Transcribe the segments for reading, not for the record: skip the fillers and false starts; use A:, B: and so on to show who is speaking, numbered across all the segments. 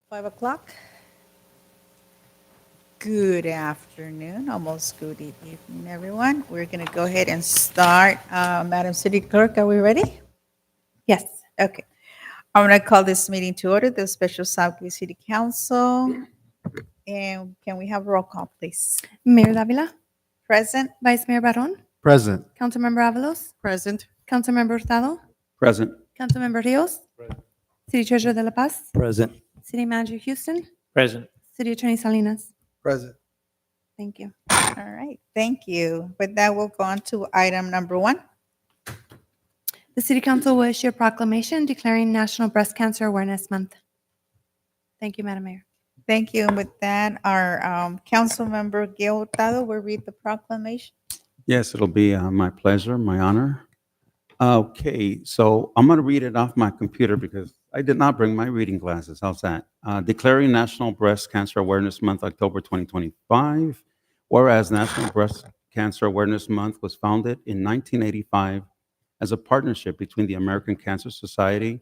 A: 5 o'clock. Good afternoon, almost good evening, everyone. We're going to go ahead and start. Madam City Clerk, are we ready?
B: Yes.
A: Okay. I'm going to call this meeting to order, the special Southgate City Council. And can we have a roll call, please?
B: Mayor Davila,
A: Present?
B: Vice Mayor Barron,
C: Present.
B: Councilmember Avalos,
A: Present.
B: Councilmember Hurtado,
C: Present.
B: Councilmember Rios, City Treasurer De La Paz,
C: Present.
B: City Manager Houston,
C: Present.
B: City Attorney Salinas.
C: Present.
B: Thank you.
A: All right. Thank you. With that, we'll go on to item number 1.
B: The City Council will issue a proclamation declaring National Breast Cancer Awareness Month. Thank you, Madam Mayor.
A: Thank you. And with that, our council member, Gil Hurtado, will read the proclamation.
C: Yes, it'll be my pleasure, my honor. Okay, so I'm going to read it off my computer because I did not bring my reading glasses. How's that? Declaring National Breast Cancer Awareness Month, October 2025. Whereas National Breast Cancer Awareness Month was founded in 1985 as a partnership between the American Cancer Society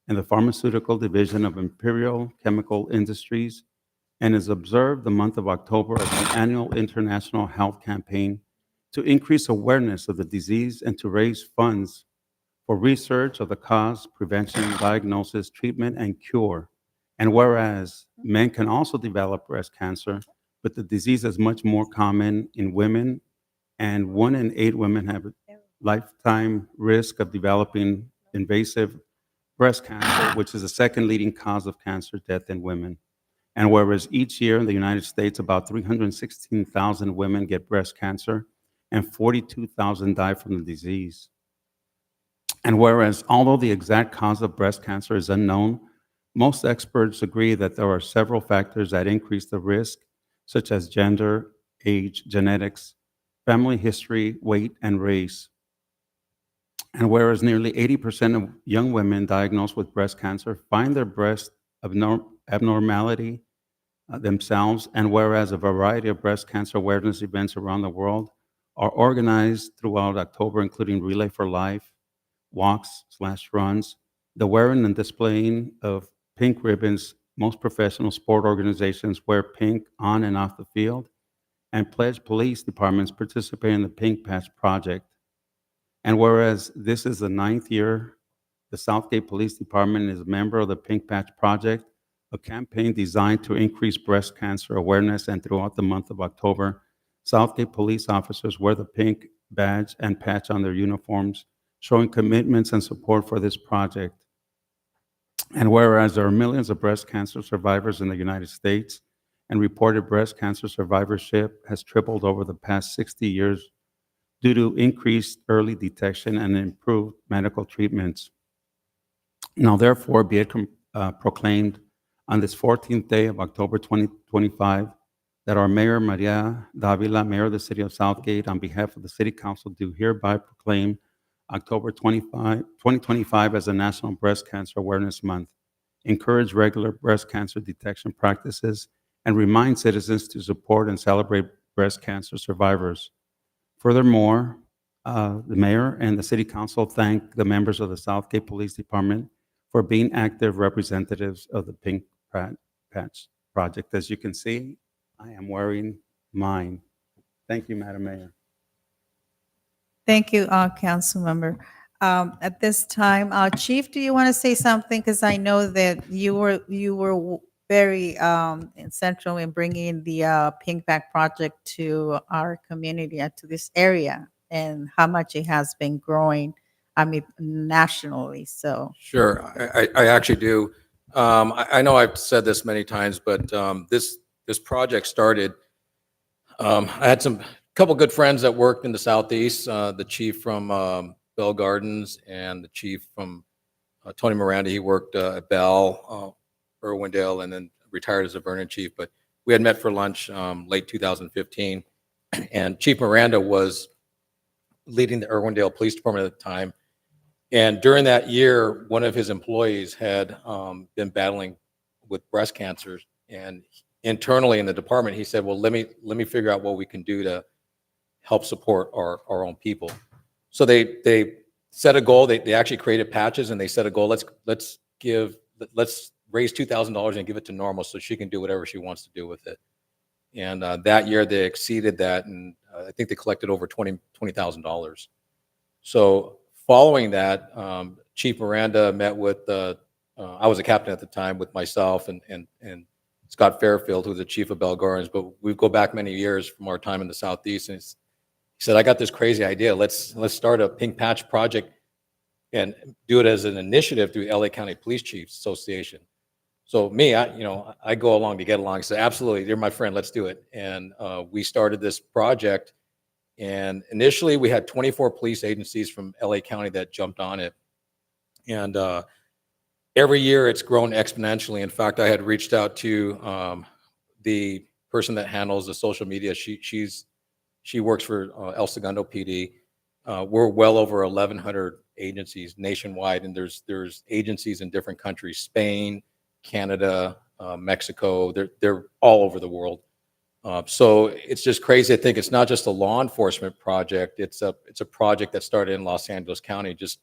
C: and the Pharmaceutical Division of Imperial Chemical Industries, and is observed the month of October as an annual international health campaign to increase awareness of the disease and to raise funds for research of the cause, prevention, diagnosis, treatment, and cure. And whereas men can also develop breast cancer, but the disease is much more common in women, and 1 in 8 women have a lifetime risk of developing invasive breast cancer, which is the second leading cause of cancer death in women. And whereas each year in the United States, about 316,000 women get breast cancer and 42,000 die from the disease. And whereas although the exact cause of breast cancer is unknown, most experts agree that there are several factors that increase the risk, such as gender, age, genetics, family history, weight, and race. And whereas nearly 80% of young women diagnosed with breast cancer find their breast abnormality themselves, and whereas a variety of breast cancer awareness events around the world are organized throughout October, including Relay for Life, walks/runs, the wearing and displaying of pink ribbons. Most professional sport organizations wear pink on and off the field, and pledge police departments participate in the Pink Patch Project. And whereas this is the 9th year the Southgate Police Department is a member of the Pink Patch Project, a campaign designed to increase breast cancer awareness, and throughout the month of October, Southgate police officers wear the pink badge and patch on their uniforms, showing commitments and support for this project. And whereas there are millions of breast cancer survivors in the United States, and reported breast cancer survivorship has tripled over the past 60 years due to increased early detection and improved medical treatments. Now, therefore, be it proclaimed on this 14th day of October 2025 that our Mayor, Maria Davila, Mayor of the City of Southgate, on behalf of the City Council, do hereby proclaim October 2025 as a National Breast Cancer Awareness Month, encourage regular breast cancer detection practices, and remind citizens to support and celebrate breast cancer survivors. Furthermore, the Mayor and the City Council thank the members of the Southgate Police Department for being active representatives of the Pink Patch Project. As you can see, I am wearing mine. Thank you, Madam Mayor.
A: Thank you, council member. At this time, Chief, do you want to say something? Because I know that you were very central in bringing the Pink Bag Project to our community and to this area, and how much it has been growing. I mean, nationally. So,
D: Sure, I actually do. I know I've said this many times, but this project started. I had some couple good friends that worked in the southeast. The chief from Bell Gardens and the chief from Tony Miranda. He worked at Bell, Irwindale, and then retired as a Vernon chief. But we had met for lunch late 2015, and Chief Miranda was leading the Irwindale Police Department at the time. And during that year, one of his employees had been battling with breast cancer, and internally in the department, he said, "Well, let me figure out what we can do to help support our own people." So they set a goal. They actually created patches, and they set a goal. Let's raise $2,000 and give it to Normal so she can do whatever she wants to do with it. And that year they exceeded that, and I think they collected over $20,000. So following that, Chief Miranda met with, I was a captain at the time, with myself and Scott Fairfield, who's the chief of Belgorans, but we go back many years from our time in the Southeast. And he said, I got this crazy idea. Let's start a pink patch project and do it as an initiative through LA County Police Chiefs Association. So me, I go along to get along. So absolutely, you're my friend. Let's do it. And we started this project. And initially, we had 24 police agencies from LA County that jumped on it. And every year, it's grown exponentially. In fact, I had reached out to the person that handles the social media. She works for El Segundo PD. We're well over 1,100 agencies nationwide, and there's agencies in different countries: Spain, Canada, Mexico. They're all over the world. So it's just crazy. I think it's not just a law enforcement project. It's a project that started in Los Angeles County just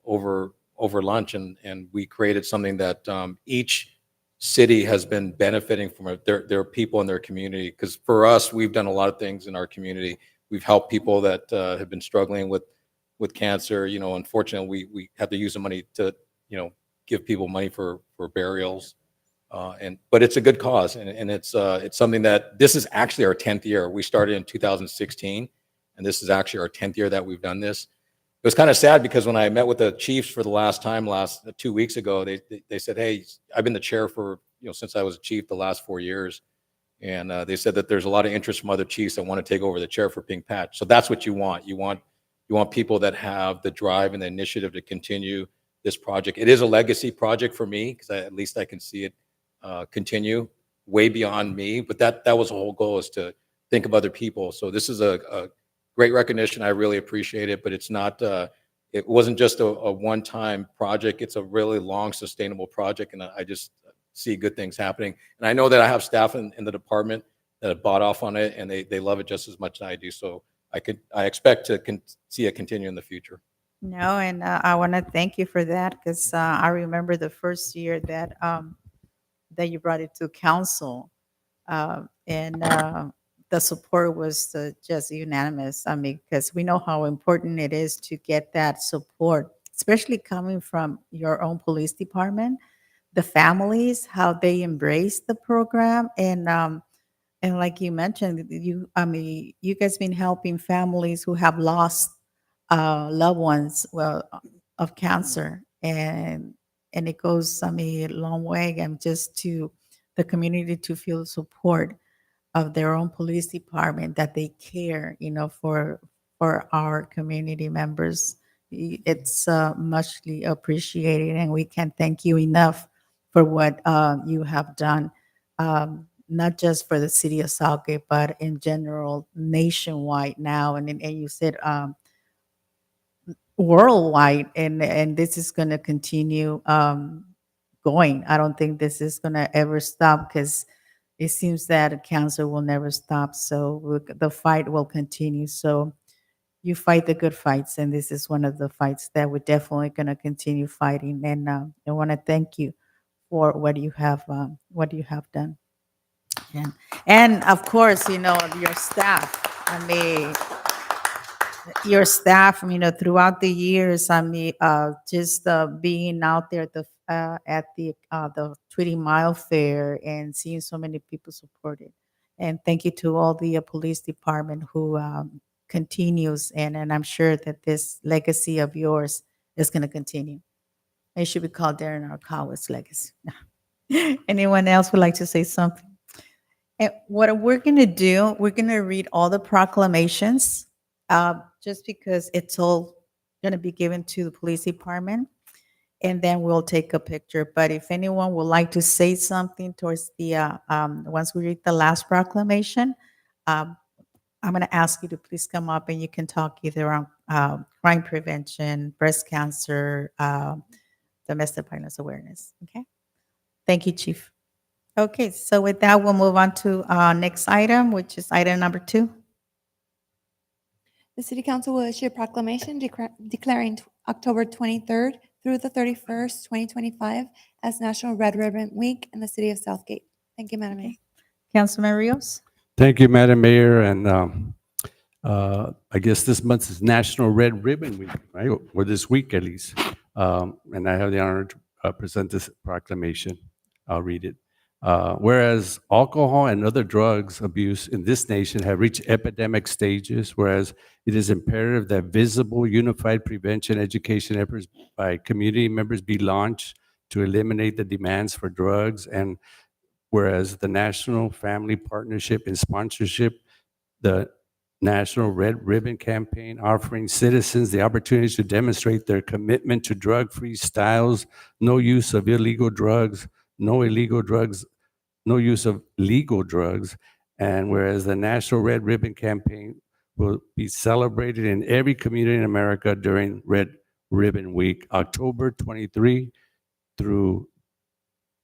D: over lunch, and we created something that each city has been benefiting from it. Their people in their community. Because for us, we've done a lot of things in our community. We've helped people that have been struggling with cancer. Unfortunately, we have to use the money to give people money for burials. But it's a good cause, and it's something that this is actually our 10th year. We started in 2016, and this is actually our 10th year that we've done this. It was kind of sad because when I met with the chiefs for the last 2 weeks ago, they said, "Hey, I've been the chair for since I was a chief the last 4 years," and they said that there's a lot of interest from other chiefs that want to take over the chair for Pink Patch. So that's what you want. You want people that have the drive and the initiative to continue this project. It is a legacy project for me because at least I can see it continue way beyond me. But that was the whole goal, is to think of other people. So this is a great recognition. I really appreciate it. But it's not. It wasn't just a one-time project. It's a really long, sustainable project, and I just see good things happening. And I know that I have staff in the department that have bought off on it, and they love it just as much as I do. So I expect to see it continue in the future.
A: No, and I want to thank you for that, because I remember the first year that that you brought it to council, and the support was just unanimous. I mean, because we know how important it is to get that support, especially coming from your own police department, the families, how they embrace the program, and like you mentioned, you guys been helping families who have lost loved ones, well, of cancer, and it goes, a long way, and just to the community to feel the support of their own police department, that they care, for our community members. It's muchly appreciated, and we can't thank you enough for what you have done, not just for the city of Southgate, but in general, nationwide now. And you said worldwide, and this is going to continue going. I don't think this is going to ever stop, because it seems that cancer will never stop. So the fight will continue. So you fight the good fights, and this is one of the fights that we're definitely going to continue fighting. And I want to thank you for what you have done. And of course, your staff. Your staff, throughout the years, just being out there at the 20 Mile Fair and seeing so many people supported. And thank you to all the police department who continues, and I'm sure that this legacy of yours is going to continue. It should be called Darren Arkawa's legacy. Anyone else would like to say something? And what we're going to do, we're going to read all the proclamations, just because it's all going to be given to the police department, and then we'll take a picture. But if anyone would like to say something towards the once we read the last proclamation, I'm going to ask you to please come up, and you can talk either on crime prevention, breast cancer, domestic violence awareness. Okay. Thank you, Chief. Okay, so with that, we'll move on to our next item, which is item number 2.
B: The City Council will issue a proclamation declaring October 23rd through the 31st, 2025 as National Red Ribbon Week in the city of Southgate. Thank you, Madam Mayor.
A: Councilman Rios?
E: Thank you, Madam Mayor, and I guess this month is National Red Ribbon Week, right? Or this week at least. And I have the honor to present this proclamation. I'll read it. Whereas alcohol and other drugs abuse in this nation have reached epidemic stages, whereas it is imperative that visible, unified prevention education efforts by community members be launched to eliminate the demands for drugs, and whereas the National Family Partnership and sponsorship, the National Red Ribbon Campaign, offering citizens the opportunity to demonstrate their commitment to drug-free styles, no use of illegal drugs, no illegal drugs, no use of legal drugs, and whereas the National Red Ribbon Campaign will be celebrated in every community in America during Red Ribbon Week, October 23 through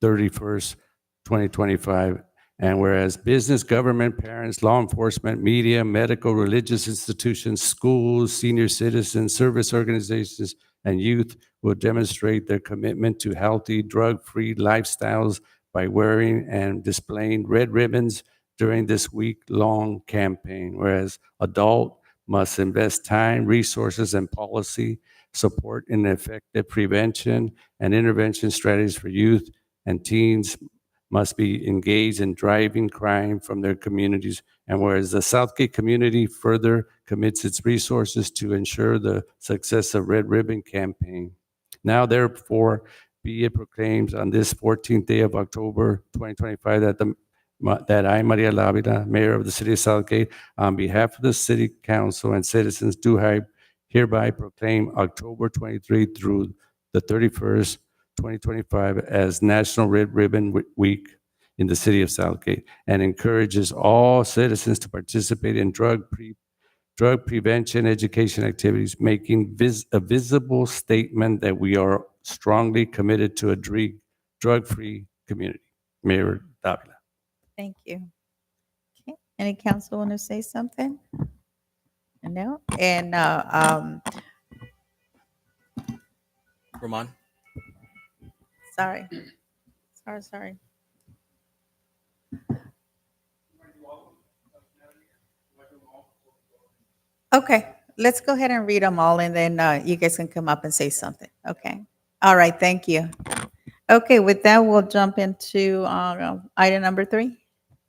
E: 31st, 2025. And whereas business, government, parents, law enforcement, media, medical, religious institutions, schools, senior citizens, service organizations, and youth will demonstrate their commitment to healthy, drug-free lifestyles by wearing and displaying red ribbons during this week-long campaign. Whereas adult must invest time, resources, and policy support in effective prevention and intervention strategies for youth, and teens must be engaged in driving crime from their communities. And whereas the Southgate community further commits its resources to ensure the success of Red Ribbon Campaign. Now therefore be it proclaimed on this 14th day of October 2025 that I, Maria Lavida, Mayor of the City of Southgate, on behalf of the City Council and citizens, do hereby proclaim October 23 through the 31st, 2025 as National Red Ribbon Week in the City of Southgate, and encourages all citizens to participate in drug prevention education activities, making a visible statement that we are strongly committed to a drug-free community. Mayor Davila.
A: Thank you. Okay, any council want to say something? No? And,
D: Ramon?
A: sorry. Sorry. Okay, let's go ahead and read them all, and then you guys can come up and say something. Okay. All right, thank you. Okay, with that, we'll jump into item number 3.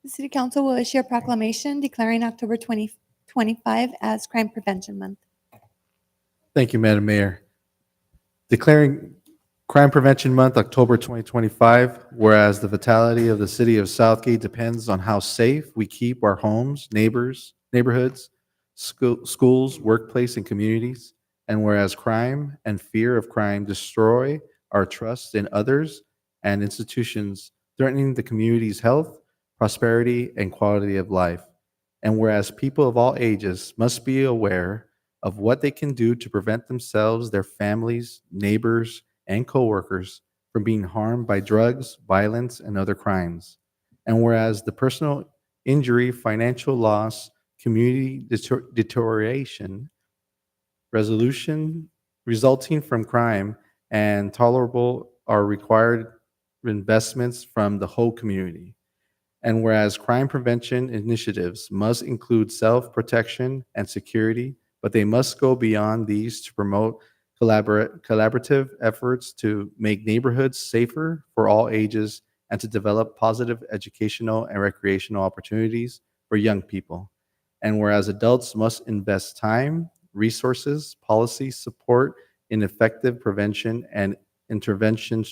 B: The City Council will issue a proclamation declaring October 2025 as Crime Prevention Month.
F: Thank you, Madam Mayor. Declaring Crime Prevention Month, October 2025, whereas the vitality of the city of Southgate depends on how safe we keep our homes, neighborhoods, schools, workplace, and communities, and whereas crime and fear of crime destroy our trust in others and institutions, threatening the community's health, prosperity, and quality of life, and whereas people of all ages must be aware of what they can do to prevent themselves, their families, neighbors, and coworkers from being harmed by drugs, violence, and other crimes. And whereas the personal injury, financial loss, community deterioration, resolution resulting from crime, and tolerable are required investments from the whole community. And whereas crime prevention initiatives must include self-protection and security, but they must go beyond these to promote collaborative efforts to make neighborhoods safer for all ages and to develop positive educational and recreational opportunities for young people. And whereas adults must invest time, resources, policy support in effective prevention and intervention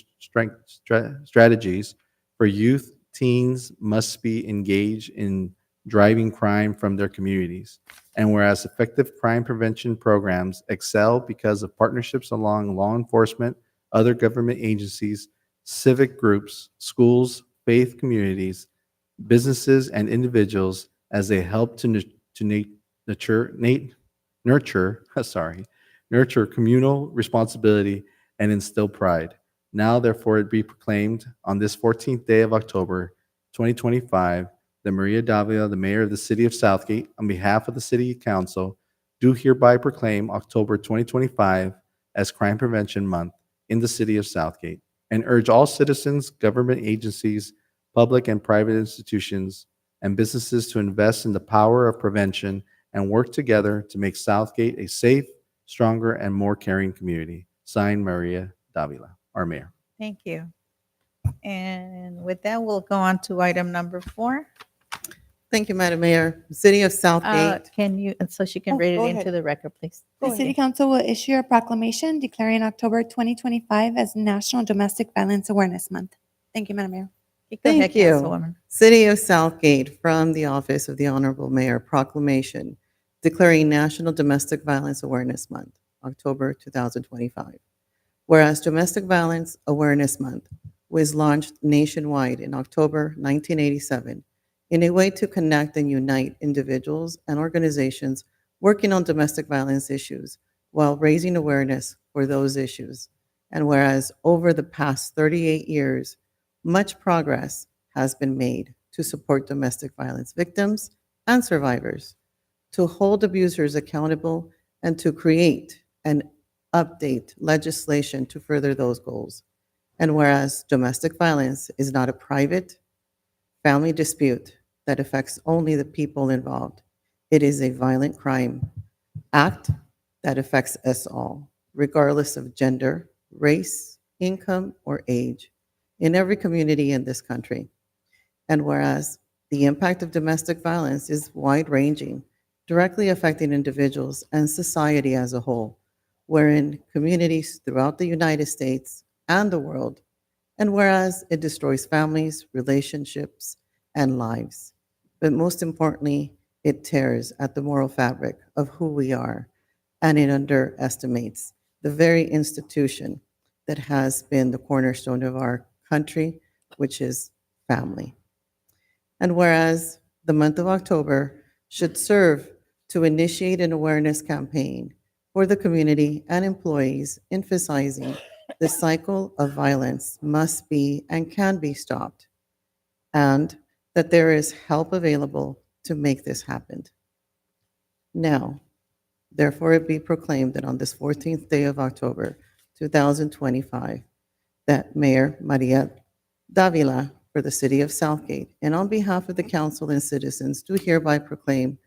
F: strategies for youth, teens must be engaged in driving crime from their communities. And whereas effective crime prevention programs excel because of partnerships along law enforcement, other government agencies, civic groups, schools, faith communities, businesses, and individuals as they help to nurture communal responsibility and instill pride. Now, therefore, it be proclaimed on this 14th day of October, 2025, that Maria Davila, the Mayor of the City of Southgate, on behalf of the City Council, do hereby proclaim October 2025 as Crime Prevention Month, in the city of Southgate, and urge all citizens, government agencies, public and private institutions, and businesses to invest in the power of prevention and work together to make Southgate a safe, stronger, and more caring community. Signed, Maria Davila, our mayor.
A: Thank you. And with that, we'll go on to item number 4.
G: Thank you, Madam Mayor. City of Southgate.
A: Can you, so she can
B: Oh,
A: read it
B: go
A: into
B: ahead.
A: the record, please.
B: The City Council will issue a proclamation declaring October 2025 as National Domestic Violence Awareness Month. Thank you, Madam Mayor.
A: Go ahead,
G: Thank you.
A: Councilwoman.
G: City of Southgate, from the Office of the Honorable Mayor, proclamation declaring National Domestic Violence Awareness Month, October 2025. Whereas Domestic Violence Awareness Month was launched nationwide in October 1987 in a way to connect and unite individuals and organizations working on domestic violence issues while raising awareness for those issues. And whereas over the past 38 years, much progress has been made to support domestic violence victims and survivors, to hold abusers accountable, and to create and update legislation to further those goals. And whereas domestic violence is not a private family dispute that affects only the people involved, it is a violent crime act that affects us all, regardless of gender, race, income, or age, in every community in this country. And whereas the impact of domestic violence is wide-ranging, directly affecting individuals and society as a whole, wherein communities throughout the United States and the world, and whereas it destroys families, relationships, and lives. But most importantly, it tears at the moral fabric of who we are, and it underestimates the very institution that has been the cornerstone of our country, which is family. And whereas the month of October should serve to initiate an awareness campaign for the community and employees, emphasizing the cycle of violence must be and can be stopped, and that there is help available to make this happen. Now, therefore, it be proclaimed that on this 14th day of October, 2025, that Mayor Maria Davila for the City of Southgate, and on behalf of the council and citizens, do hereby proclaim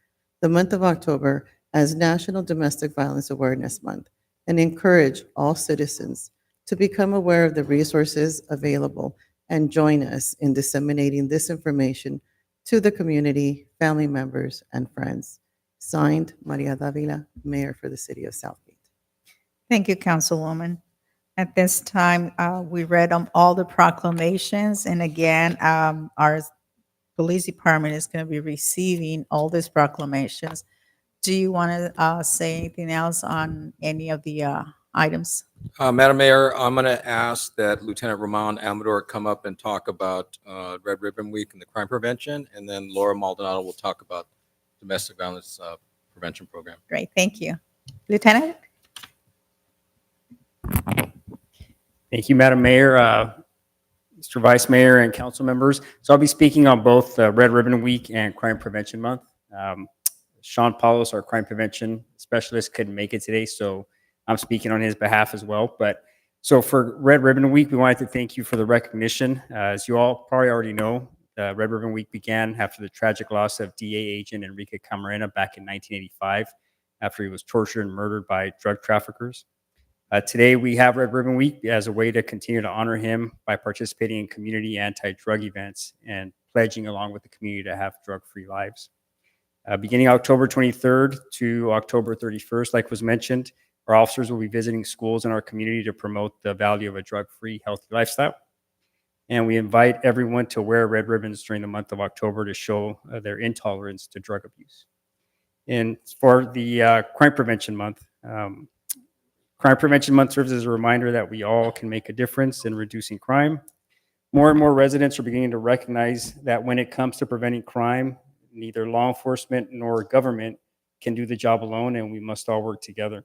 G: the month of October as National Domestic Violence Awareness Month, and encourage all citizens to become aware of the resources available and join us in disseminating this information to the community, family members, and friends. Signed, Maria Davila, Mayor for the City of Southgate.
A: Thank you, Councilwoman. At this time, we read all the proclamations, and again, our police department is going to be receiving all these proclamations. Do you want to say anything else on any of the items?
D: Madam Mayor, I'm going to ask that Lieutenant Ramon Amador come up and talk about Red Ribbon Week and the crime prevention, and then Laura Maldonado will talk about domestic violence prevention program.
A: Great, thank you. Lieutenant?
H: Thank you, Madam Mayor, Mr. Vice Mayor, and council members. So I'll be speaking on both Red Ribbon Week and Crime Prevention Month. Sean Paulos, our crime prevention specialist, couldn't make it today, so I'm speaking on his behalf as well. But so for Red Ribbon Week, we wanted to thank you for the recognition. As you all probably already know, Red Ribbon Week began after the tragic loss of DA agent Enrique Camarena back in 1985, after he was tortured and murdered by drug traffickers. Today, we have Red Ribbon Week as a way to continue to honor him by participating in community anti-drug events and pledging along with the community to have drug-free lives. Beginning October 23rd to October 31st, like was mentioned, our officers will be visiting schools in our community to promote the value of a drug-free, healthy lifestyle. And we invite everyone to wear red ribbons during the month of October to show their intolerance to drug abuse. And for the Crime Prevention Month, Crime Prevention Month serves as a reminder that we all can make a difference in reducing crime. More and more residents are beginning to recognize that when it comes to preventing crime, neither law enforcement nor government can do the job alone, and we must all work together.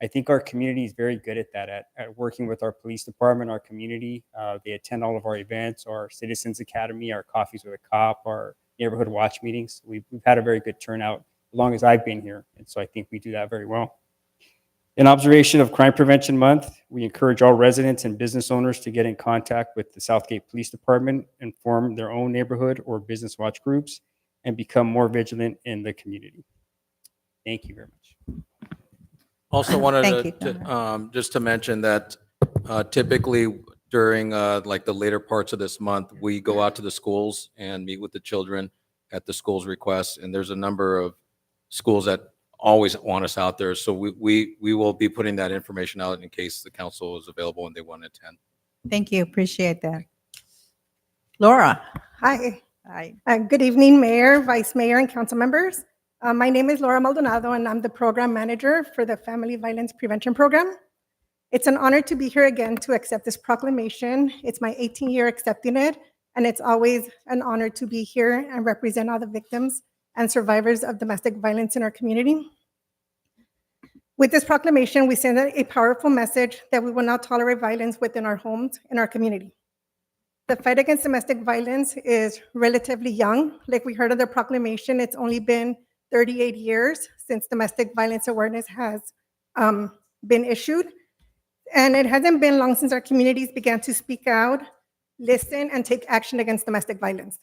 H: I think our community is very good at that, at working with our police department, our community. They attend all of our events, our Citizens Academy, our Coffees with a Cop, our neighborhood watch meetings. We've had a very good turnout as long as I've been here, and so I think we do that very well. In observation of Crime Prevention Month, we encourage all residents and business owners to get in contact with the Southgate Police Department and form their own neighborhood or business watch groups and become more vigilant in the community. Thank you very much.
D: Also wanted
A: Thank you,
D: just to mention that typically during like the later parts of this month, we go out to the schools and meet with the children at the school's request. And there's a number of schools that always want us out there. So we will be putting that information out in case the council is available and they want to attend.
A: Thank you. Appreciate that. Laura?
I: Hi.
A: Hi.
I: Good evening, Mayor, Vice Mayor, and council members. My name is Laura Maldonado, and I'm the Program Manager for the Family Violence Prevention Program. It's an honor to be here again to accept this proclamation. It's my 18th year accepting it, and it's always an honor to be here and represent all the victims and survivors of domestic violence in our community. With this proclamation, we send a powerful message that we will not tolerate violence within our homes and our community. The fight against domestic violence is relatively young. Like we heard of the proclamation, it's only been 38 years since domestic violence awareness has been issued. And it hasn't been long since our communities began to speak out, listen, and take action against domestic violence.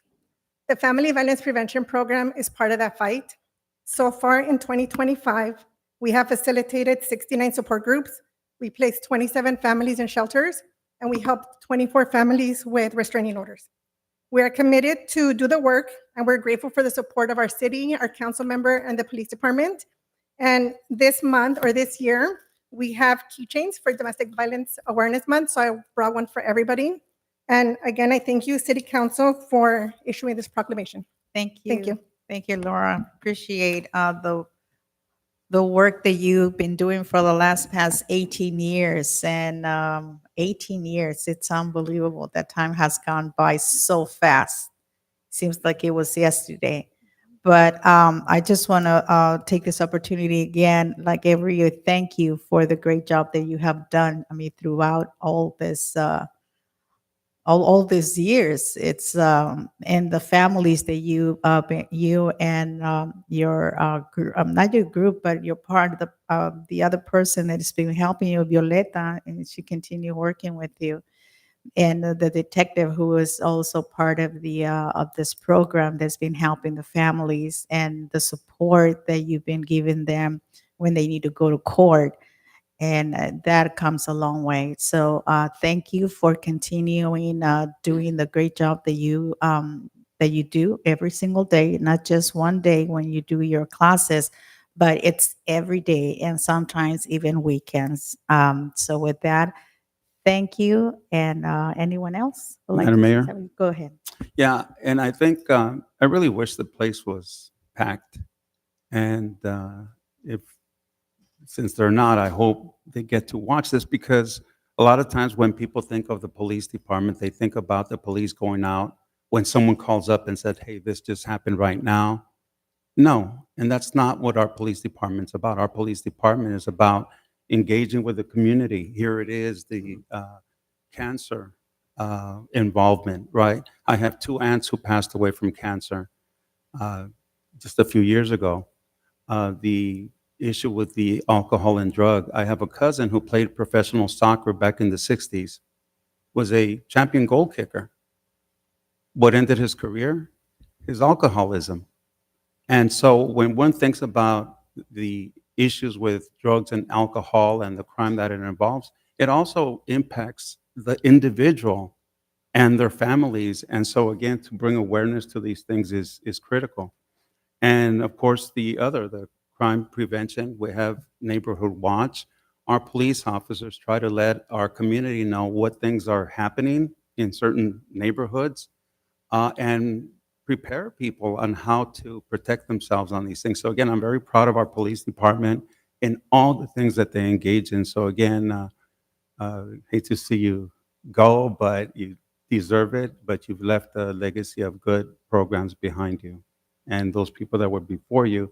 I: The Family Violence Prevention Program is part of that fight. So far in 2025, we have facilitated 69 support groups. We placed 27 families in shelters, and we helped 24 families with restraining orders. We are committed to do the work, and we're grateful for the support of our city, our council member, and the police department. And this month or this year, we have keychains for Domestic Violence Awareness Month, so I brought one for everybody. And again, I thank you, City Council, for issuing this proclamation.
A: Thank you.
I: Thank you.
A: Thank you, Laura. Appreciate the work that you've been doing for the past 18 years. And 18 years, it's unbelievable. That time has gone by so fast. Seems like it was yesterday. But I just want to take this opportunity again, like every year, thank you for the great job that you have done. I mean, throughout all this, all these years, it's and the families that you and your not your group, but you're part of the other person that has been helping you, Violeta, and she continue working with you. And the detective who is also part of the of this program that's been helping the families and the support that you've been giving them when they need to go to court, and that comes a long way. So thank you for continuing doing the great job that you do every single day, not just one day when you do your classes, but it's every day and sometimes even weekends. So with that, thank you. And anyone else? would
C: Madam
A: to say
C: Mayor?
A: something? Go ahead.
C: Yeah, and I think I really wish the place was packed. And if since they're not, I hope they get to watch this, because a lot of times when people think of the police department, they think about the police going out when someone calls up and said, hey, this just happened right now. No, and that's not what our police department's about. Our police department is about engaging with the community. Here it is, the cancer involvement, right? I have two aunts who passed away from cancer just a few years ago. The issue with the alcohol and drug. I have a cousin who played professional soccer back in the 60s, was a champion goal kicker. What ended his career? His alcoholism. And so when one thinks about the issues with drugs and alcohol and the crime that it involves, it also impacts the individual and their families. And so again, to bring awareness to these things is critical. And of course, the crime prevention, we have Neighborhood Watch. Our police officers try to let our community know what things are happening in certain neighborhoods and prepare people on how to protect themselves on these things. So again, I'm very proud of our police department and all the things that they engage in. So again, hate to see you go, but you deserve it, but you've left a legacy of good programs behind you. And those people that were before you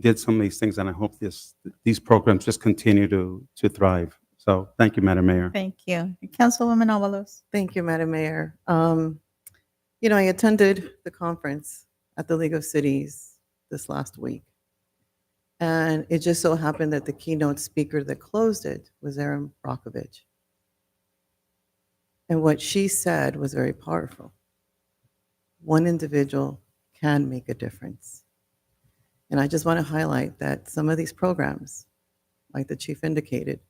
C: did some of these things, and I hope these programs just continue to thrive. So thank you, Madam Mayor.
A: Thank you. Councilwoman Avalos.
G: Thank you, Madam Mayor. I attended the conference at the League of Cities this last week. And it just so happened that the keynote speaker that closed it was Erin Brockovich. And what she said was very powerful. One individual can make a difference. And I just want to highlight that some of these programs, like the chief indicated,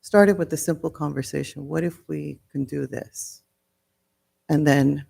G: started with the simple conversation, what if we can do this? And then